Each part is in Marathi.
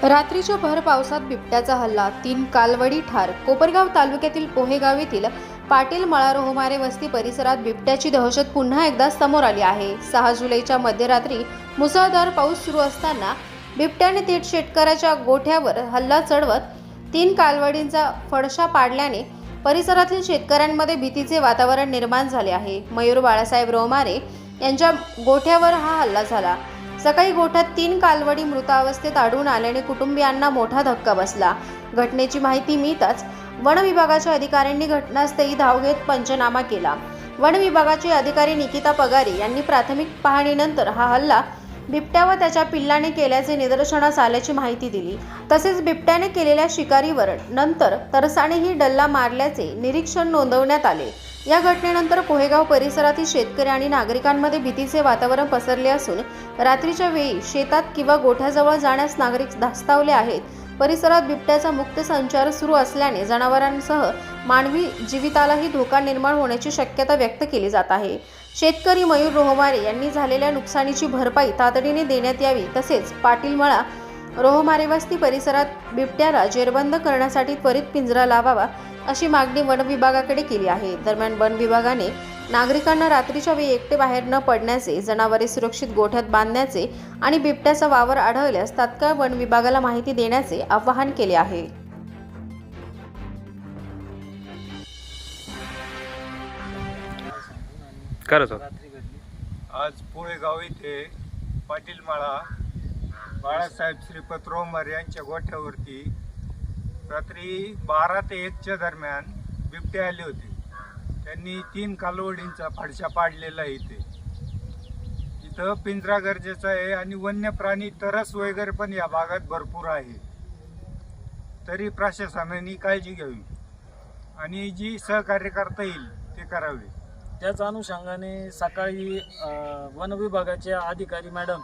रात्रीच्या भर पावसात बिबट्याचा हल्ला, 3 कालवडी ठार. कोपरगाव तालुक्यातील पोहेगाव येथील पाटील मळा रोहमारे वस्ती परिसरात बिबट्याची दहशत पुन्हा एकदा समोर आली आहे. 6 जुलैच्या मध्यरात्री मुसळधार पाऊस सुरू असताना बिबट्याने थेट शेतकऱ्याच्या गोठ्यावर हल्ला चढवत 3 कालवडींचा फडशा पाडल्याने परिसरातील शेतकऱ्यांमध्ये भीतीचे वातावरण निर्माण झाले आहे. मयूर बाळासाहेब रोहमारे यांच्या गोठ्यावर हा हल्ला झाला. सकाळी गोठ्यात 3 कालवडी मृतावस्थेत आढळून आल्याने कुटुंबियांना मोठा धक्का बसला. घटनेची माहिती मिळताच वन विभागाच्या अधिकाऱ्यांनी घटनास्थळी धाव घेत पंचनामा केला. वन विभागाचे अधिकारी निकिता पगारे यांनी प्राथमिक पाहणीनंतर हा हल्ला बिबट्या व त्याच्या पिल्लाने केल्याचे निदर्शनास आल्याची माहिती दिली. तसेच बिबट्याने केलेल्या शिकारीवर नंतर तरसानेही डल्ला मारल्याचे निरीक्षण नोंदवण्यात आले. या घटनेनंतर पोहेगाव परिसरातील शेतकरी आणि नागरिकांमध्ये भीतीचे वातावरण पसरले असून रात्रीच्या वेळी शेतात किंवा गोठ्याजवळ जाण्यास नागरिक धास्तावले आहेत. परिसरात बिबट्याचा मुक्त संचार सुरू असल्याने जनावरांसह मानवी जीवितालाही धोका निर्माण होण्याची शक्यता व्यक्त केली जात आहे. शेतकरी मयूर रोहमारे यांनी झालेल्या नुकसानीची भरपाई तातडीने देण्यात यावी. तसेच पाटील मळा रोहमारे वस्ती परिसरात बिबट्याला जेरबंद करण्यासाठी त्वरित पिंजरा लावावा अशी मागणी वन विभागाकडे केली आहे. दरम्यान वन विभागाने नागरिकांना रात्रीच्या वेळी एकटे बाहेर न पडण्याचे, जनावरे सुरक्षित गोठ्यात बांधण्याचे आणि बिबट्याचा वावर आढळल्यास तात्काळ वन विभागाला माहिती देण्याचे आवाहन केले आहे. आज पोहेगाव येथे पाटील माळा बाळासाहेब श्रीपत रोहमारे यांच्या गोठ्यावरती रात्री 12 ते 1च्या दरम्यान बिबटे आले होते. त्यांनी 3 कालवडींचा फडशा पाडलेला आहे. इथं पिंजरा गरजेचा आहे आणि वन्य प्राणी तरस वगैरे पण या भागात भरपूर आहे. तरी प्रशासनाने काळजी घ्यावी आणि जी सहकार्य करता येईल ते करावे. त्याच अनुषंगाने सकाळी वन विभागाचे अधिकारी मॅडम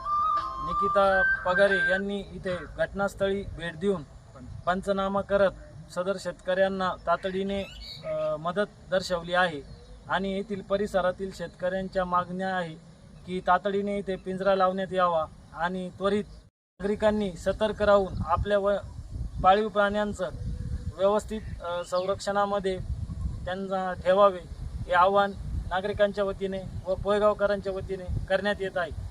निकिता पगारे यांनी इथे घटनास्थळी भेट देऊन पंचनामा करत सदर शेतकऱ्यांना तातडीने मदत दर्शवली आहे आणि येथील परिसरातील शेतकऱ्यांच्या मागण्या आहे की तातडीने इथे पिंजरा लावण्यात यावा आणि त्वरित नागरिकांनी सतर्क राहून आपल्या पाळीव प्राण्यांचं व्यवस्थित संरक्षणामध्ये त्यांना ठेवावे हे आवाहन नागरिकांच्या वतीने व पोहेगावकरांच्या वतीने करण्यात येत आहे.